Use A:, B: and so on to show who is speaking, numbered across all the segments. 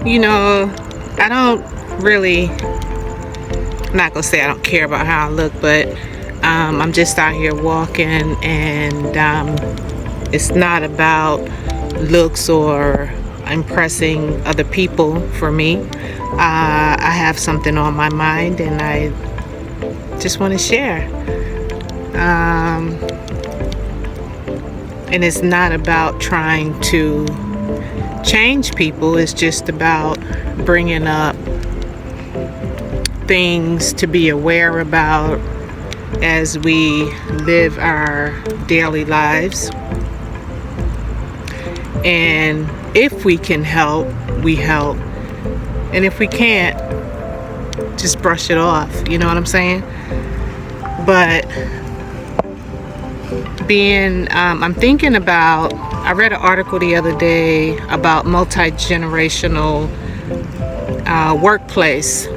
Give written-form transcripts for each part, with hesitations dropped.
A: you know, I don't really, I'm not gonna say I don't care about how I look, but I'm just out here walking, and it's not about looks or impressing other people for me. I have something on my mind, and I just want to share. And it's not about trying to change people. It's just about bringing up things to be aware about as we live our daily lives. And if we can help, we help. And if we can't, just brush it off. You know what I'm saying? But I'm thinking about, I read an article the other day about multi-generational workplace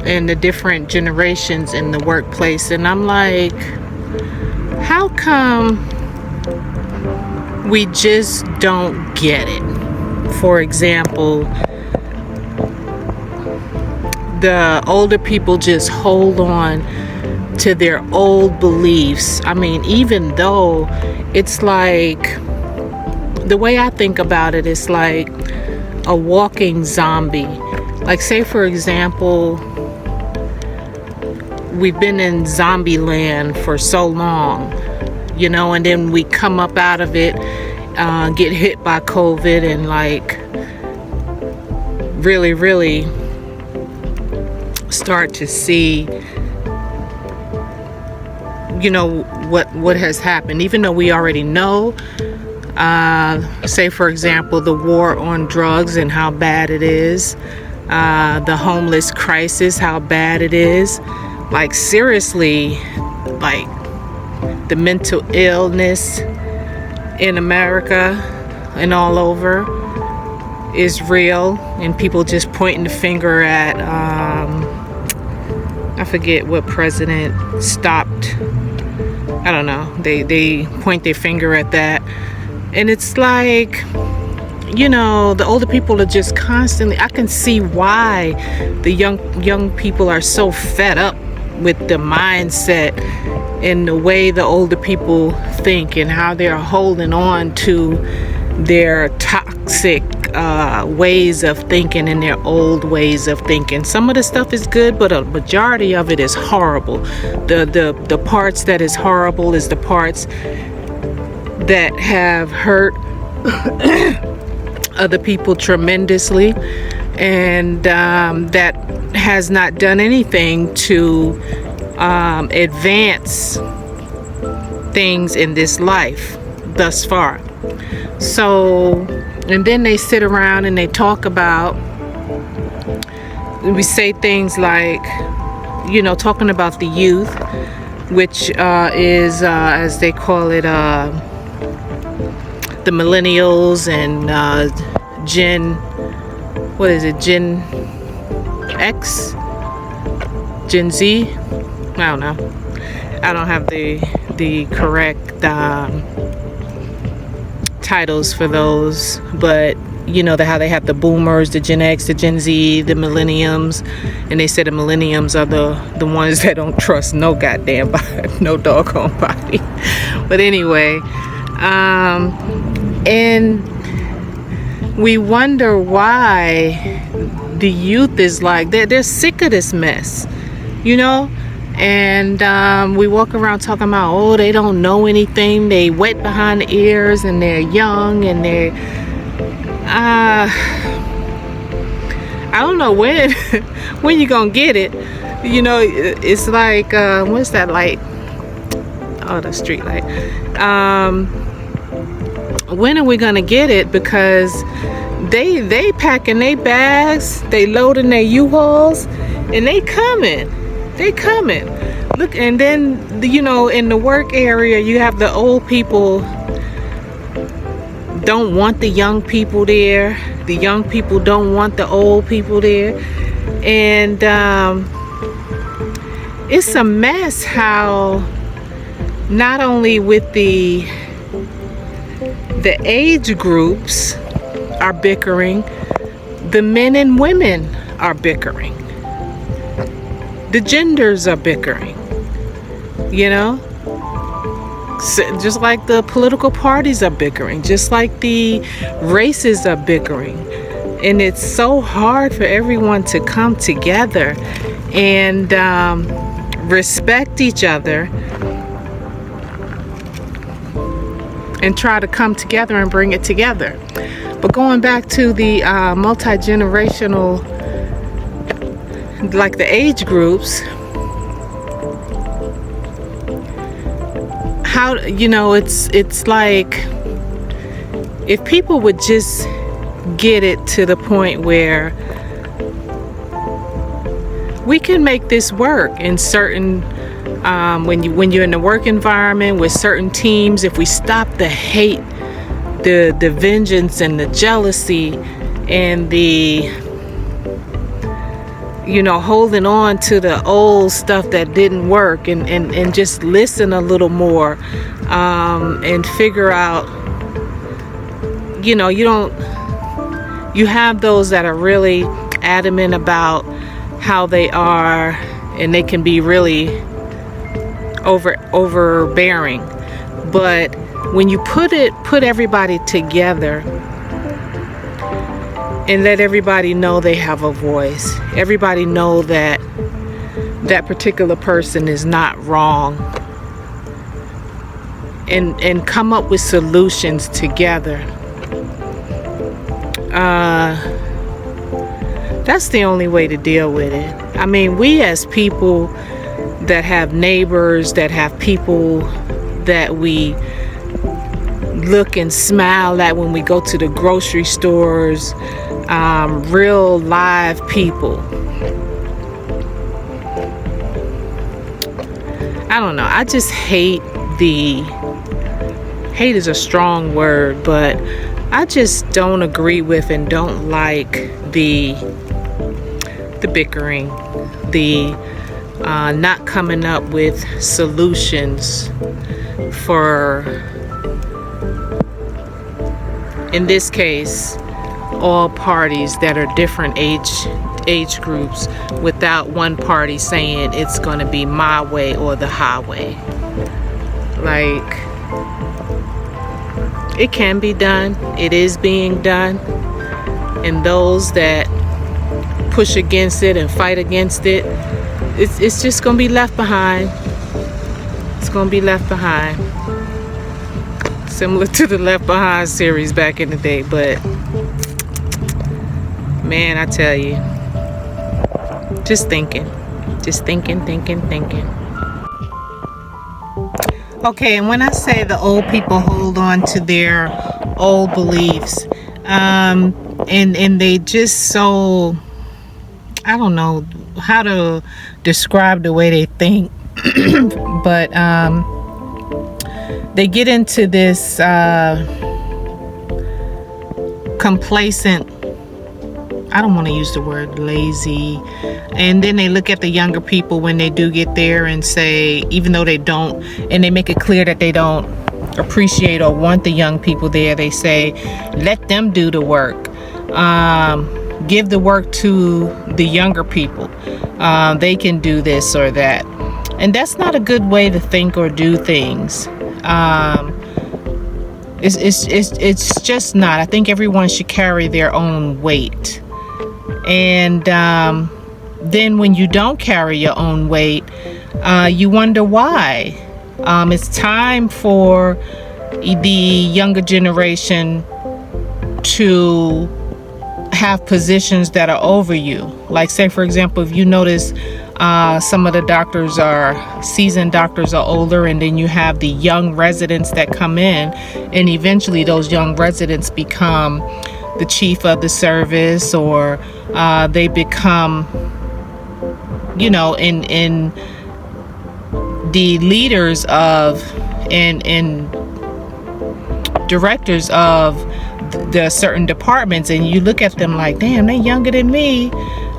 A: and the different generations in the workplace. And I'm like, how come we just don't get it? For example, the older people just hold on to their old beliefs. I mean, even though it's like, the way I think about it, it's like a walking zombie. Like, say for example, we've been in zombie land for so long, you know, and then we come up out of it, get hit by COVID, and like really start to see, you know, what has happened, even though we already know. Say for example, the war on drugs and how bad it is, the homeless crisis, how bad it is. Like, seriously, like the mental illness in America and all over is real, and people just pointing the finger at I forget what president stopped. I don't know. They point their finger at that, and it's like, you know, the older people are just constantly, I can see why the young people are so fed up with the mindset and the way the older people think, and how they're holding on to their toxic ways of thinking and their old ways of thinking. Some of the stuff is good, but a majority of it is horrible. The parts that is horrible is the parts that have hurt other people tremendously, and that has not done anything to advance things in this life thus far. So, and then they sit around and they talk about, we say things like, you know, talking about the youth, which is, as they call it, the millennials and Gen X, Gen Z. I don't know. I don't have the correct titles for those, but you know how they have the boomers, the Gen X, the Gen Z, the millenniums, and they say the millenniums are the ones that don't trust no goddamn body, no doggone body. But anyway, and we wonder why the youth is like, they're sick of this mess, you know. And we walk around talking about, oh, they don't know anything, they wet behind the ears, and they're young, and they're I don't know when when you gonna get it, you know. It's like what's that light? Oh, the street light. When are we gonna get it? Because they packing their bags, they loading their U-Hauls, and they coming. Look, and then, you know, in the work area, you have the old people don't want the young people there. The young people don't want the old people there. And it's a mess how not only with the age groups are bickering, The men and women are bickering. The genders are bickering. You know? Just like the political parties are bickering. Just like the races are bickering. And it's so hard for everyone to come together and respect each other and try to come together and bring it together. But going back to the multi-generational, like the age groups, how, you know, it's like if people would just get it to the point where we can make this work in certain when you're in the work environment with certain teams. If we stop the hate, the vengeance and the jealousy and the, you know, holding on to the old stuff that didn't work, and just listen a little more and figure out, you know, you have those that are really adamant about how they are, and they can be really overbearing. But when you put everybody together and let everybody know they have a voice, everybody know that that particular person is not wrong, and come up with solutions together, that's the only way to deal with it. I mean, we as people that have neighbors, that have people that we look and smile at when we go to the grocery stores, real live people. I don't know. I just hate hate is a strong word, but I just don't agree with and don't like the bickering, the not coming up with solutions for, in this case, all parties that are different age groups, without one party saying it's going to be my way or the highway. Like, it can be done. It is being done. And those that push against it and fight against it, it's just going to be left behind. It's going to be left behind. Similar to the Left Behind series back in the day. But, man, I tell you, just thinking. Okay, and when I say the old people hold on to their old beliefs, and they just so, I don't know how to describe the way they think, but they get into this complacent, I don't want to use the word lazy, and then they look at the younger people when they do get there and say, even though they don't, and they make it clear that they don't appreciate or want the young people there, they say, let them do the work. Give the work to the younger people. They can do this or that. And that's not a good way to think or do things. It's just not. I think everyone should carry their own weight. And then when you don't carry your own weight, you wonder why. It's time for the younger generation to have positions that are over you. Like, say, for example, if you notice some of the doctors are seasoned doctors are older, and then you have the young residents that come in, and eventually those young residents become the chief of the service, or they become, you know, in the leaders of and directors of the certain departments, and you look at them like, damn, they're younger than me.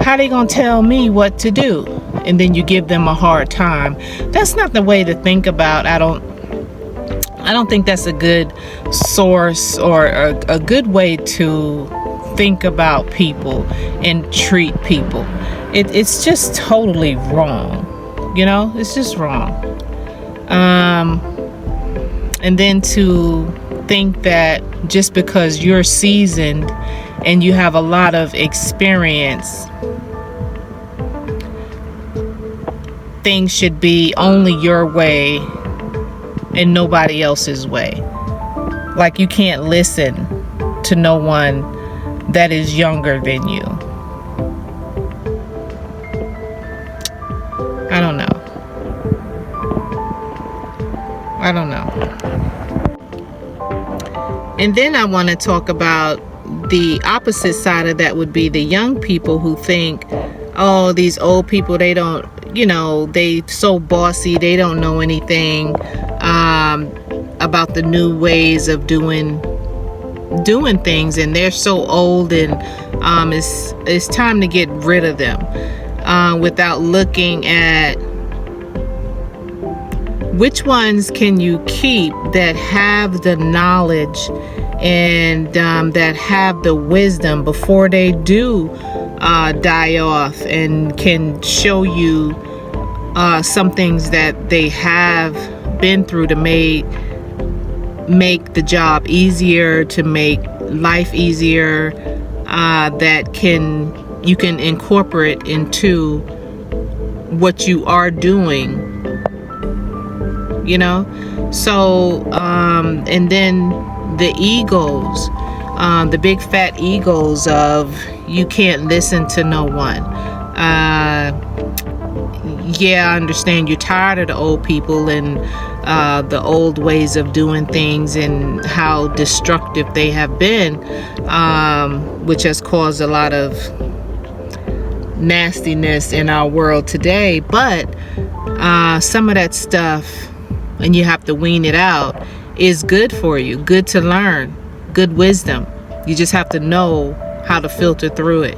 A: How they gonna tell me what to do? And then you give them a hard time. That's not the way to think about. I don't think that's a good source or a good way to think about people and treat people. It's just totally wrong. It's just wrong. And then to think that just because you're seasoned and you have a lot of experience, things should be only your way and nobody else's way. Like you can't listen to no one that is younger than you. I don't know. And then I want to talk about the opposite side of that would be the young people who think, oh, these old people, they don't, they so bossy, they don't know anything about the new ways of doing things, and they're so old, and it's time to get rid of them, without looking at which ones can you keep that have the knowledge and that have the wisdom before they do die off, and can show you some things that they have been through to make the job easier, to make life easier, that you can incorporate into what you are doing. So and then the egos, the big fat egos of you can't listen to no one. I understand you're tired of the old people and the old ways of doing things and how destructive they have been, which has caused a lot of nastiness in our world today. But some of that stuff, and you have to wean it out, is good for you, good to learn, good wisdom. You just have to know how to filter through it.